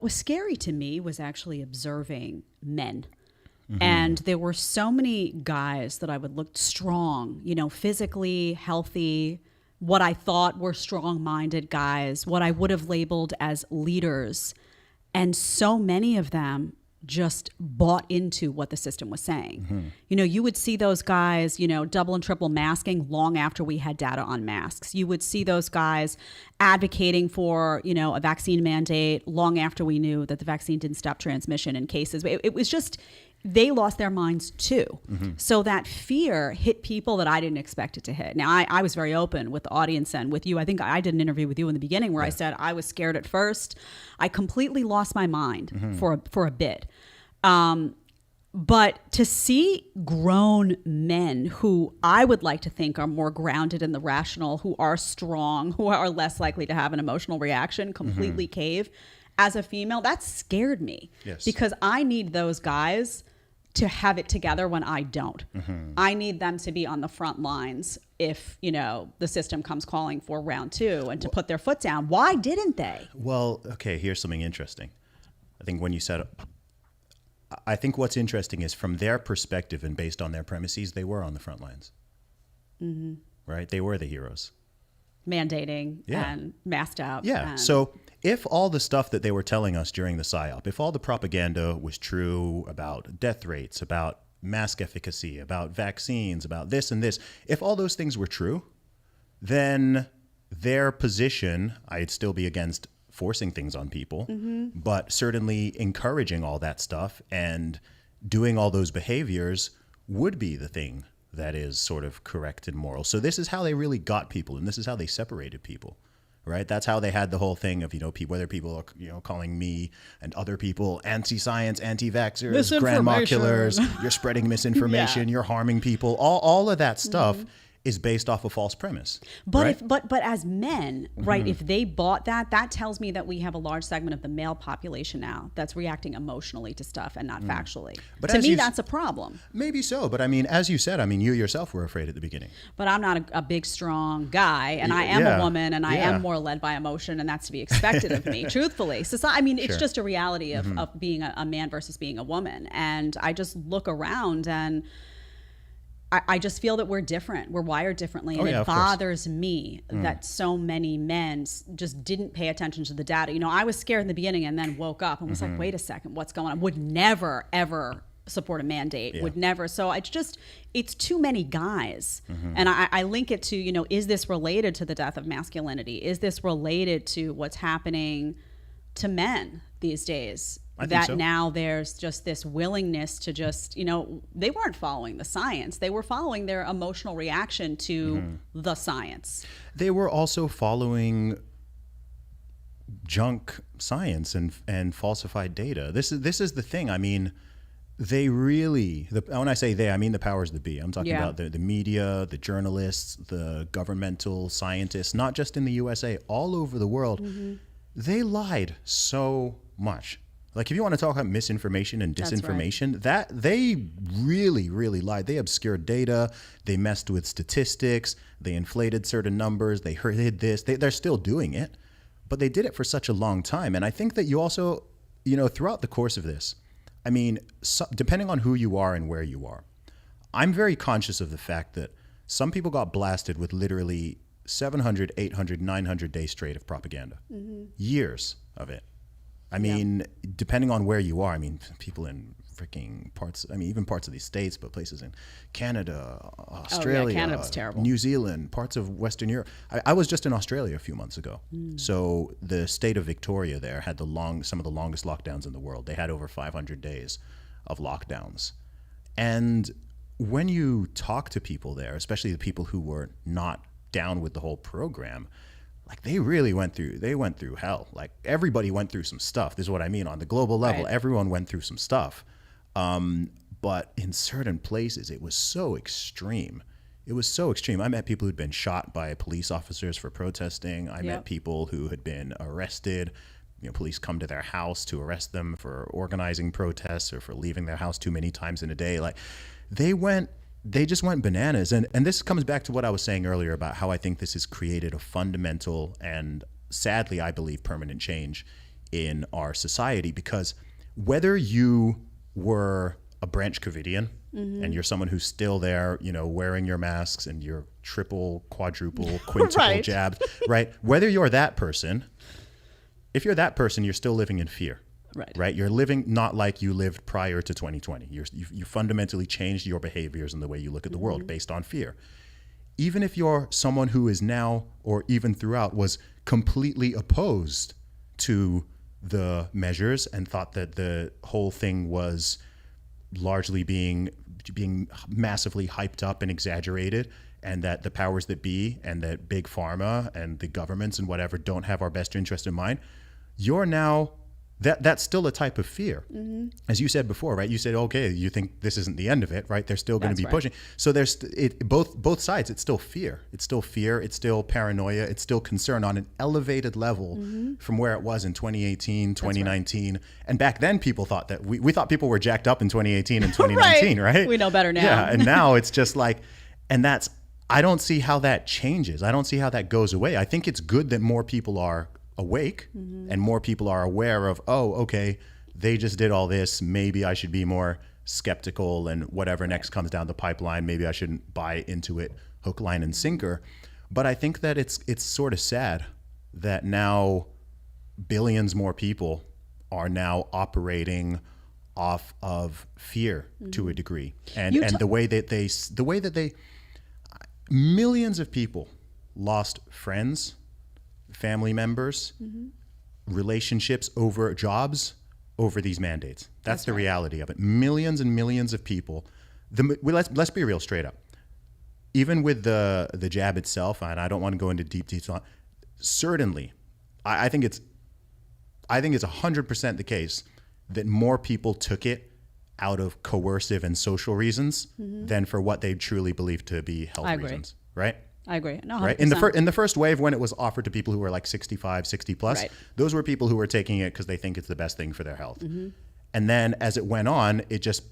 What was scary to me was actually observing men. And there were so many guys that I would look strong, physically healthy, what I thought were strong-minded guys, what I would have labeled as leaders. And so many of them just bought into what the system was saying. You would see those guys, double and triple masking long after we had data on masks. You would see those guys advocating for, a vaccine mandate long after we knew that the vaccine didn't stop transmission in cases. It was just, they lost their minds too. So that fear hit people that I didn't expect it to hit. Now, I was very open with the audience and with you. I think I did an interview with you in the beginning where I said I was scared at first. I completely lost my mind for a bit. But to see grown men who I would like to think are more grounded in the rational, who are strong, who are less likely to have an emotional reaction, completely cave, as a female, that scared me. Yes. Because I need those guys to have it together when I don't. I need them to be on the front lines if, the system comes calling for round 2 and to put their foot down. Why didn't they? Well, okay, here's something interesting. I think when you said, I think what's interesting is from their perspective and based on their premises, they were on the front lines. Right? They were the heroes. Mandating and masked up. Yeah. So if all the stuff that they were telling us during the PSYOP, if all the propaganda was true about death rates, about mask efficacy, about vaccines, about this and this, if all those things were true, then their position, I'd still be against forcing things on people, but certainly encouraging all that stuff and doing all those behaviors would be the thing that is sort of correct and moral. So this is how they really got people, and this is how they separated people, right? That's how they had the whole thing of, whether people are, calling me and other people anti-science, anti-vaxxers, grandma killers, you're spreading misinformation, you're harming people. All of that stuff is based off a false premise. But right? but as men, right, if they bought that, that tells me that we have a large segment of the male population now that's reacting emotionally to stuff and not factually. But to me, that's a problem. Maybe so. But as you said, you yourself were afraid at the beginning. But I'm not a big, strong guy, and I am a woman, and I am more led by emotion, and that's to be expected of me, truthfully. So it's just a reality of being a man versus being a woman. And I just look around and I just feel that we're different. We're wired differently. And it bothers me that so many men just didn't pay attention to the data. I was scared in the beginning and then woke up and was like, wait a second, what's going on? Would never, ever support a mandate. Would never. So it's too many guys. And I link it to, is this related to the death of masculinity? Is this related to what's happening to men these days? Now there's just this willingness to just, they weren't following the science. They were following their emotional reaction to the science. They were also following junk science and falsified data. This is the thing. They really, when I say they, I mean the powers that be. I'm talking about the media, the journalists, the governmental scientists, not just in the USA, all over the world. They lied so much. Like, if you want to talk about misinformation and disinformation, that they really, really lied. They obscured data. They messed with statistics. They inflated certain numbers. They hid this. They're still doing it, but they did it for such a long time. And I think that you also, throughout the course of this, depending on who you are and where you are, I'm very conscious of the fact that some people got blasted with literally 700, 800, 900 days straight of propaganda. Years of it. Depending on where you are, people in freaking parts, even parts of these states, but places in Canada, Australia, Canada's terrible. New Zealand, parts of Western Europe. I was just in Australia a few months ago. So the state of Victoria there had some of the longest lockdowns in the world. They had over 500 days of lockdowns. And when you talk to people there, especially the people who were not down with the whole program, they really went through hell. Like, everybody went through some stuff. This is what I mean. On the global level, everyone went through some stuff. But in certain places, it was so extreme. I met people who'd been shot by police officers for protesting. I met people who had been arrested. Police come to their house to arrest them for organizing protests or for leaving their house too many times in a day. They just went bananas. And this comes back to what I was saying earlier about how I think this has created a fundamental and, sadly, I believe, permanent change in our society, because whether you were a Branch Covidian and you're someone who's still there, you know, wearing your masks and your triple, quadruple, quintuple jabs, right? Whether you're that person, if you're that person, you're still living in fear. Right. You're living not like you lived prior to 2020. You fundamentally changed your behaviors and the way you look at the world based on fear. Even if you're someone who is now, or even throughout, was completely opposed to the measures and thought that the whole thing was largely being massively hyped up and exaggerated, and that the powers that be and that big pharma and the governments and whatever don't have our best interest in mind, you're now that's still a type of fear. As you said before, right? You said, okay, you think this isn't the end of it, right? They're still going to be pushing. So there's both sides. It's still fear. It's still fear. It's still paranoia. It's still concern on an elevated level from where it was in 2018, 2019. And back then people thought that we thought people were jacked up in 2018 and 2019, right? We know better now. Yeah. And now it's just like, and I don't see how that changes. I don't see how that goes away. I think it's good that more people are awake and more people are aware of, oh, okay, they just did all this. Maybe I should be more skeptical, and whatever next comes down the pipeline, maybe I shouldn't buy into it hook, line, and sinker. But I think that it's sort of sad that now billions more people are now operating off of fear to a degree. And the way that they millions of people lost friends, family members, relationships, over jobs, over these mandates. That's the reality of it. Millions and millions of people. Let's be real, straight up. Even with the jab itself, and I don't want to go into deep detail, certainly, I think it's 100% the case that more people took it out of coercive and social reasons than for what they truly believe to be health reasons. Right? I agree. No, 100%. Right. In the first wave, when it was offered to people who were like 65, 60 plus, those were people who were taking it because they think it's the best thing for their health. And then as it went on, it just,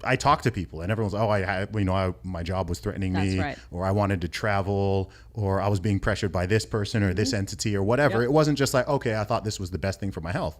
I talked to people and everyone's, my job was threatening me, or I wanted to travel, or I was being pressured by this person or this entity or whatever. It wasn't just like, okay, I thought this was the best thing for my health.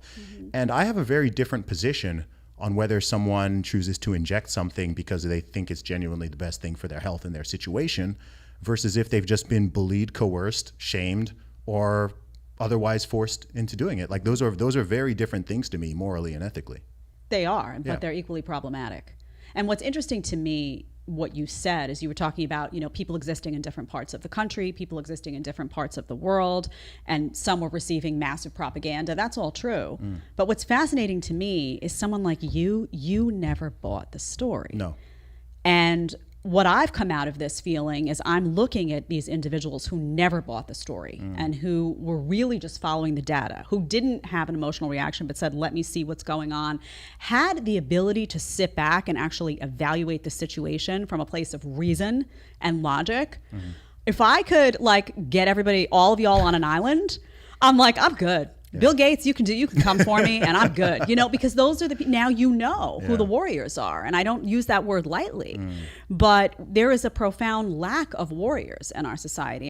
And I have a very different position on whether someone chooses to inject something because they think it's genuinely the best thing for their health and their situation, versus if they've just been bullied, coerced, shamed, or otherwise forced into doing it. Like those are very different things to me, morally and ethically. They are, but they're equally problematic. And what's interesting to me, what you said, is you were talking about, people existing in different parts of the country, people existing in different parts of the world, and some were receiving massive propaganda. That's all true. But what's fascinating to me is someone like you never bought the story. No. And what I've come out of this feeling is I'm looking at these individuals who never bought the story and who were really just following the data, who didn't have an emotional reaction but said, let me see what's going on, had the ability to sit back and actually evaluate the situation from a place of reason and logic. If I could get all of y'all on an island, I'm good. Bill Gates, you can come for me and I'm good, because those are now who the warriors are. And I don't use that word lightly, but there is a profound lack of warriors in our society.